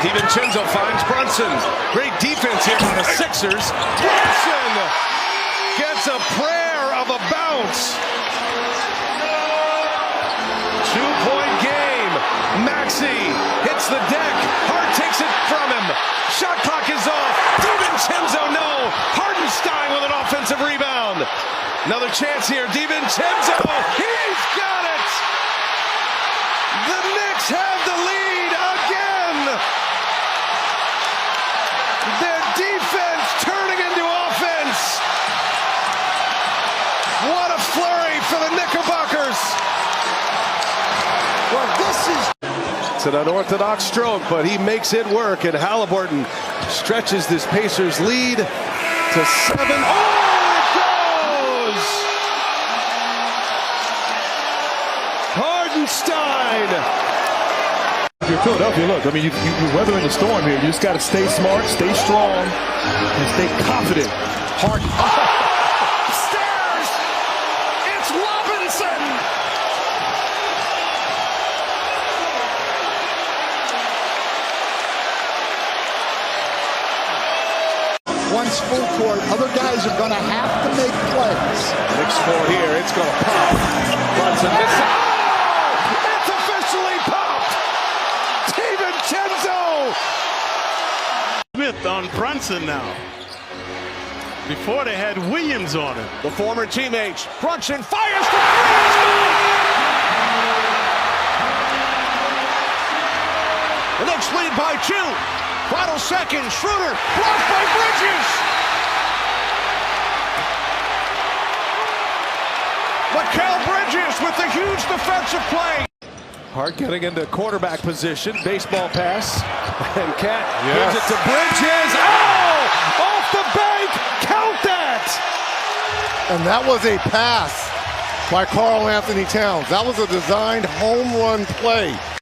DiVincenzo finds Brunson. Great defense here by the Sixers. Brunson gets a prayer of a bounce. 2-point game. Maxey hits the deck. Hart takes it from him. Shot clock is off. DiVincenzo, no. Hartenstein with an offensive rebound. Another chance here. DiVincenzo. He's got it. The Knicks have the lead again. Their defense turning into offense. What a flurry for the Knickerbockers. Well, this is... It's an unorthodox stroke, but he makes it work, and Halliburton stretches this Pacers lead to 7. Oh, it goes! Hartenstein! If you're Philadelphia, look, I mean, you're weathering the storm here. You just got to stay smart, stay strong, and stay confident. Harden. Upstairs! It's Robinson! Once full court, other guys are going to have to make plays. Knicks score here. It's going to pop. Brunson misses. Oh! It's officially popped! DiVincenzo! Smith on Brunson now. Before they had Williams on it. The former teammates. Brunson fires for three. The Knicks lead by 2. Final second. Schroeder blocked by Bridges. Mikal Bridges with a huge defensive play. Hart getting into quarterback position. Baseball pass. And Cat gives it to Bridges. Oh! Off the bank. Count that. And that was a pass by Karl Anthony Towns. That was a designed home run play.